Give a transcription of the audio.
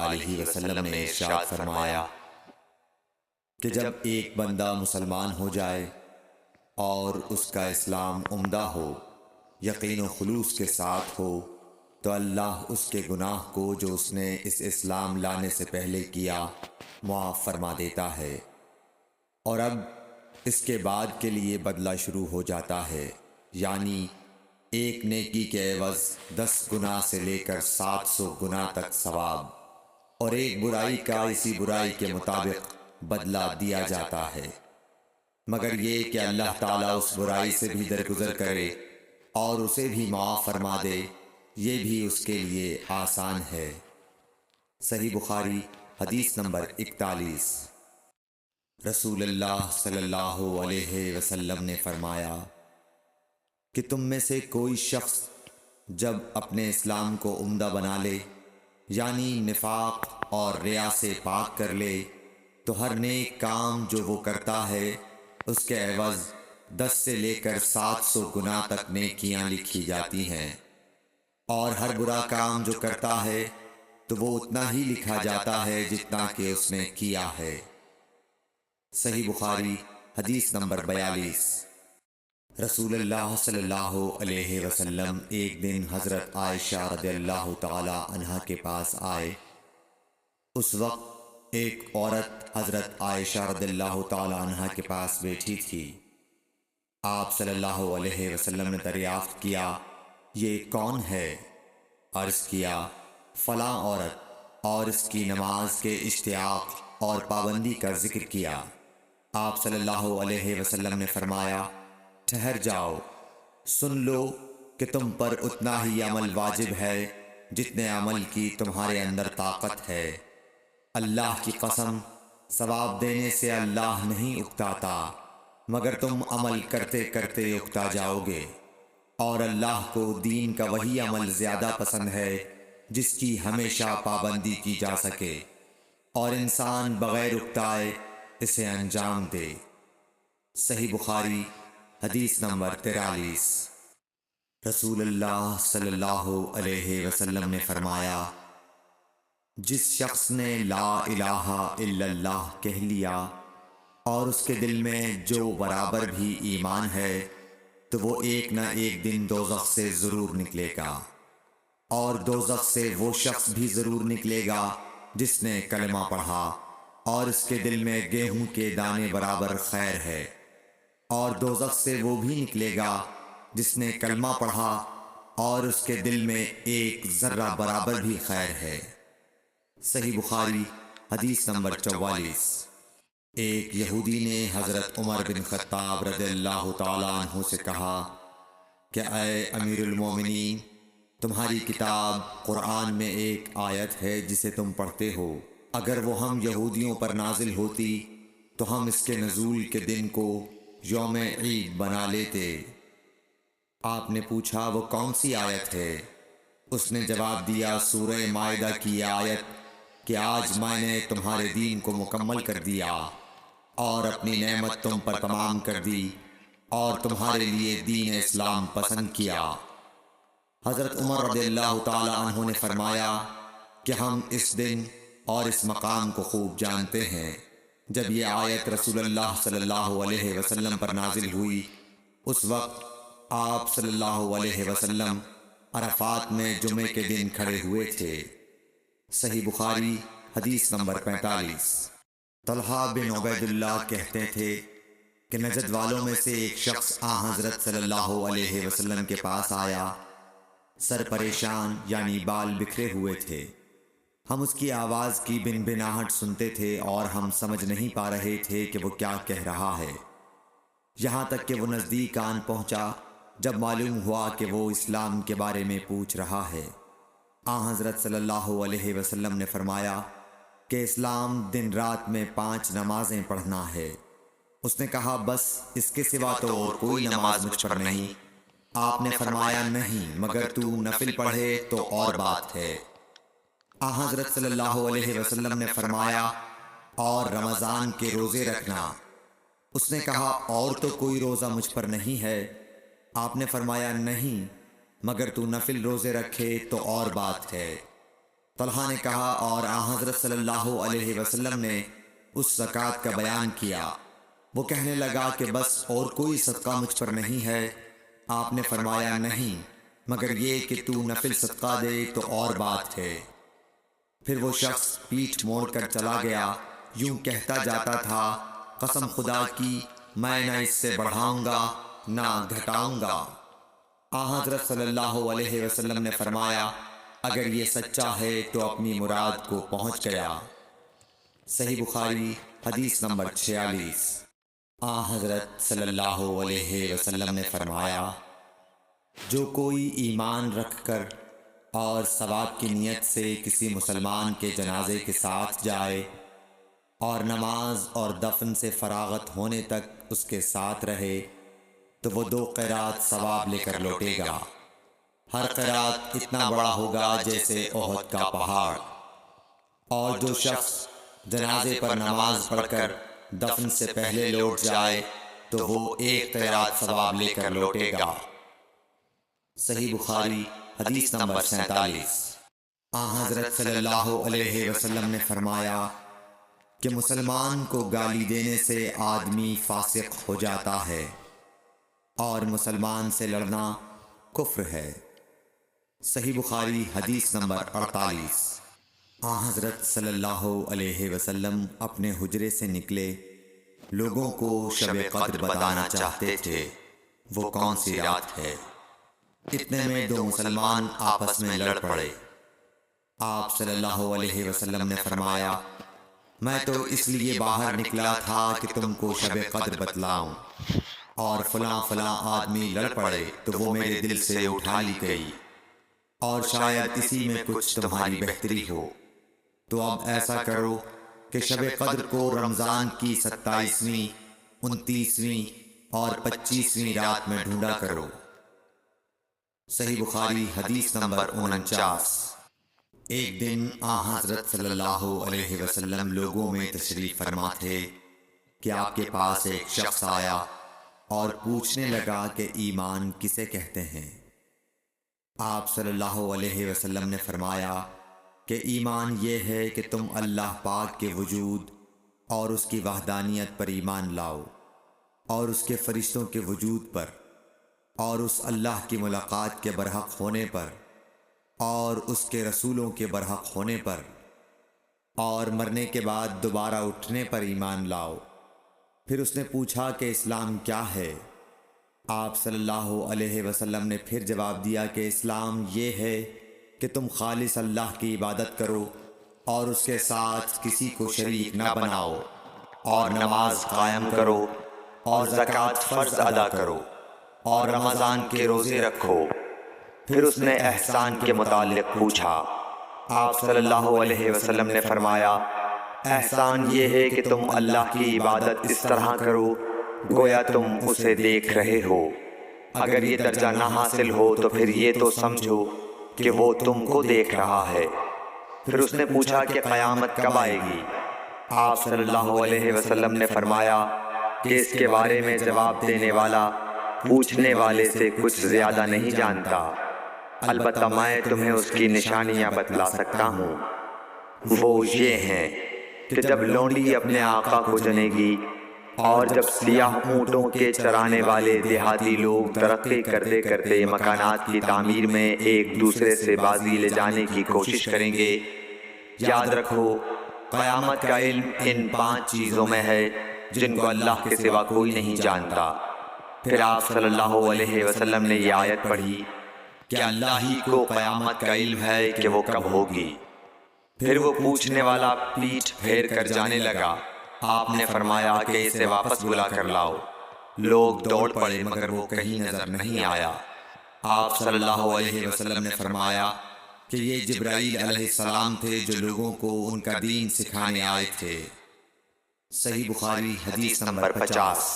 علیہ وسلم نے ارشاد فرمایا کہ جب ایک بندہ مسلمان ہو جائے اور اس کا اسلام عمدہ ہو، یقین و خلوص کے ساتھ ہو، تو اللہ اس کے گناہ کو جو اس نے اس اسلام لانے سے پہلے کیا معاف فرما دیتا ہے، اور اب اس کے بعد کے لیے بدلہ شروع ہو جاتا ہے، یعنی ایک نیکی کے عوض 10 گناہ سے لے کر 700 گناہ تک ثواب، اور ایک برائی کا اسی برائی کے مطابق بدلہ دیا جاتا ہے، مگر یہ کہ اللہ تعالیٰ اس برائی سے بھی درگزر کرے اور اسے بھی معاف فرما دے، یہ بھی اس کے لیے آسان ہے۔ صحیح بخاری حدیث نمبر 41۔ رسول اللہ صلی اللہ علیہ وسلم نے فرمایا کہ تم میں سے کوئی شخص جب اپنے اسلام کو عمدہ بنا لے، یعنی نفاق اور ریا سے پاک کر لے، تو ہر نیک کام جو وہ کرتا ہے اس کے عوض 10 سے لے کر 700 گناہ تک نیکیاں لکھی جاتی ہیں، اور ہر برا کام جو کرتا ہے تو وہ اتنا ہی لکھا جاتا ہے جتنا کہ اس نے کیا ہے۔ صحیح بخاری حدیث نمبر 42۔ رسول اللہ صلی اللہ علیہ وسلم ایک دن حضرت عائشہ رضی اللہ تعالی عنہا کے پاس آئے۔ اس وقت ایک عورت حضرت عائشہ رضی اللہ تعالی عنہا کے پاس بیٹھی تھی۔ آپ صلی اللہ علیہ وسلم نے دریافت کیا، یہ کون ہے؟ عرض کیا، فلاں عورت، اور اس کی نماز کے اشتیاق اور پابندی کا ذکر کیا۔ آپ صلی اللہ علیہ وسلم نے فرمایا، ٹھہر جاؤ، سن لو کہ تم پر اتنا ہی عمل واجب ہے جتنے عمل کی تمہارے اندر طاقت ہے۔ اللہ کی قسم، ثواب دینے سے اللہ نہیں اکتاتا، مگر تم عمل کرتے کرتے اکتا جاؤ گے، اور اللہ کو دین کا وہی عمل زیادہ پسند ہے جس کی ہمیشہ پابندی کی جا سکے، اور انسان بغیر اکتائے اسے انجام دے۔ صحیح بخاری حدیث نمبر 43۔ رسول اللہ صلی اللہ علیہ وسلم نے فرمایا، جس شخص نے لا الہ الا اللہ کہہ لیا اور اس کے دل میں جو برابر بھی ایمان ہے، تو وہ ایک نہ ایک دن دوزخ سے ضرور نکلے گا، اور دوزخ سے وہ شخص بھی ضرور نکلے گا جس نے کلمہ پڑھا اور اس کے دل میں گیہوں کے دانے برابر خیر ہے، اور دوزخ سے وہ بھی نکلے گا جس نے کلمہ پڑھا اور اس کے دل میں ایک ذرہ برابر بھی خیر ہے۔ صحیح بخاری حدیث نمبر 44۔ ایک یہودی نے حضرت عمر بن خطاب رضی اللہ تعالیٰ عنہ سے کہا کہ اے امیر المومنین، تمہاری کتاب قرآن میں ایک آیت ہے جسے تم پڑھتے ہو، اگر وہ ہم یہودیوں پر نازل ہوتی تو ہم اس کے نزول کے دن کو یوم عید بنا لیتے۔ آپ نے پوچھا، وہ کون سی آیت ہے؟ اس نے جواب دیا، سورہ مائدہ کی آیت کہ آج میں نے تمہارے دین کو مکمل کر دیا اور اپنی نعمت تم پر تمام کر دی اور تمہارے لیے دین اسلام پسند کیا۔ حضرت عمر رضی اللہ تعالی عنہ نے فرمایا کہ ہم اس دن اور اس مقام کو خوب جانتے ہیں۔ جب یہ آیت رسول اللہ صلی اللہ علیہ وسلم پر نازل ہوئی، اس وقت آپ صلی اللہ علیہ وسلم عرفات میں جمعے کے دن کھڑے ہوئے تھے۔ صحیح بخاری حدیث نمبر 45۔ طلحہ بن عبید اللہ کہتے تھے کہ نجد والوں میں سے ایک شخص حضرت صلی اللہ علیہ وسلم کے پاس آیا، سر پریشان یعنی بال بکھرے ہوئے تھے۔ ہم اس کی آواز کی بن بناہٹ سنتے تھے اور ہم سمجھ نہیں پا رہے تھے کہ وہ کیا کہہ رہا ہے، یہاں تک کہ وہ نزدیک آن پہنچا جب معلوم ہوا کہ وہ اسلام کے بارے میں پوچھ رہا ہے۔ حضرت صلی اللہ علیہ وسلم نے فرمایا کہ اسلام دن رات میں 5 نمازیں پڑھنا ہے۔ اس نے کہا، بس اس کے سوا تو اور کوئی نماز مجھ پر نہیں۔ آپ نے فرمایا، نہیں، مگر تو نفل پڑھے تو اور بات ہے۔ حضرت صلی اللہ علیہ وسلم نے فرمایا، اور رمضان کے روزے رکھنا۔ اس نے کہا، اور تو کوئی روزہ مجھ پر نہیں ہے۔ آپ نے فرمایا، نہیں، مگر تو نفل روزے رکھے تو اور بات ہے۔ طلحہ نے کہا اور آن حضرت صلی اللہ علیہ وسلم نے اس زکوٰۃ کا بیان کیا۔ وہ کہنے لگا کہ بس اور کوئی صدقہ مجھ پر نہیں ہے؟ آپ نے فرمایا نہیں، مگر یہ کہ تو نفل صدقہ دے تو اور بات ہے۔ پھر وہ شخص پیٹھ موڑ کر چلا گیا، یوں کہتا جاتا تھا، قسم خدا کی میں نہ اس سے بڑھاؤں گا نہ گھٹاؤں گا۔ آن حضرت صلی اللہ علیہ وسلم نے فرمایا، اگر یہ سچا ہے تو اپنی مراد کو پہنچ گیا۔ صحیح بخاری حدیث نمبر 46۔ آن حضرت صلی اللہ علیہ وسلم نے فرمایا، جو کوئی ایمان رکھ کر اور ثواب کی نیت سے کسی مسلمان کے جنازے کے ساتھ جائے اور نماز اور دفن سے فراغت ہونے تک اس کے ساتھ رہے تو وہ 2 قیرات ثواب لے کر لوٹے گا۔ ہر قیرات اتنا بڑا ہوگا جیسے احد کا پہاڑ۔ اور جو شخص جنازے پر نماز پڑھ کر دفن سے پہلے لوٹ جائے تو وہ 1 قیرات ثواب لے کر لوٹے گا۔ صحیح بخاری حدیث نمبر 47۔ آن حضرت صلی اللہ علیہ وسلم نے فرمایا کہ مسلمان کو گالی دینے سے آدمی فاسق ہو جاتا ہے اور مسلمان سے لڑنا کفر ہے۔ صحیح بخاری حدیث نمبر 48۔ آن حضرت صلی اللہ علیہ وسلم اپنے حجرے سے نکلے، لوگوں کو شب قدر بتانا چاہتے تھے وہ کون سی رات ہے۔ اتنے میں 2 مسلمان آپس میں لڑ پڑے۔ آپ صلی اللہ علیہ وسلم نے فرمایا، میں تو اس لیے باہر نکلا تھا کہ تم کو شب قدر بتلاؤں، اور فلاں فلاں آدمی لڑ پڑے تو وہ میرے دل سے اٹھا لی گئی، اور شاید اسی میں کچھ تمہاری بہتری ہو، تو اب ایسا کرو کہ شب قدر کو رمضان کی 27ویں، 29ویں اور 25ویں رات میں ڈھونڈا کرو۔ صحیح بخاری حدیث نمبر 49۔ ایک دن آن حضرت صلی اللہ علیہ وسلم لوگوں میں تشریف فرما تھے کہ آپ کے پاس ایک شخص آیا اور پوچھنے لگا کہ ایمان کسے کہتے ہیں؟ آپ صلی اللہ علیہ وسلم نے فرمایا کہ ایمان یہ ہے کہ تم اللہ پاک کے وجود اور اس کی وحدانیت پر ایمان لاؤ، اور اس کے فرشتوں کے وجود پر، اور اس اللہ کی ملاقات کے برحق ہونے پر، اور اس کے رسولوں کے برحق ہونے پر، اور مرنے کے بعد دوبارہ اٹھنے پر ایمان لاؤ۔ پھر اس نے پوچھا کہ اسلام کیا ہے؟ آپ صلی اللہ علیہ وسلم نے پھر جواب دیا کہ اسلام یہ ہے کہ تم خالص اللہ کی عبادت کرو اور اس کے ساتھ کسی کو شریک نہ بناؤ، اور نماز قائم کرو، اور زکوٰۃ فرض ادا کرو، اور رمضان کے روزے رکھو۔ پھر اس نے احسان کے متعلق پوچھا۔ آپ صلی اللہ علیہ وسلم نے فرمایا، احسان یہ ہے کہ تم اللہ کی عبادت اس طرح کرو گویا تم اسے دیکھ رہے ہو۔ اگر یہ درجہ نہ حاصل ہو تو پھر یہ تو سمجھو کہ وہ تم کو دیکھ رہا ہے۔ پھر اس نے پوچھا کہ قیامت کب آئے گی؟ آپ صلی اللہ علیہ وسلم نے فرمایا کہ اس کے بارے میں جواب دینے والا پوچھنے والے سے کچھ زیادہ نہیں جانتا، البتہ میں تمہیں اس کی نشانیاں بتلا سکتا ہوں۔ وہ یہ ہیں کہ جب لونڈی اپنے آقا کو جنے گی، اور جب سیاہ اونٹوں کے چرانے والے دیہاتی لوگ ترقی کرتے کرتے مکانات کی تعمیر میں ایک دوسرے سے بازی لے جانے کی کوشش کریں گے، یاد رکھو قیامت کا علم ان 5 چیزوں میں ہے جن کو اللہ کے سوا کوئی نہیں جانتا۔ پھر آپ صلی اللہ علیہ وسلم نے یہ آیت پڑھی کہ اللہ ہی کو قیامت کا علم ہے کہ وہ کب ہوگی۔ پھر وہ پوچھنے والا پیٹھ پھیر کر جانے لگا۔ آپ نے فرمایا کہ اسے واپس بلا کر لاؤ۔ لوگ دوڑ پڑے مگر وہ کہیں نظر نہیں آیا۔ آپ صلی اللہ علیہ وسلم نے فرمایا کہ یہ جبرائیل علیہ السلام تھے جو لوگوں کو ان کا دین سکھانے آئے تھے۔ صحیح بخاری حدیث نمبر 50۔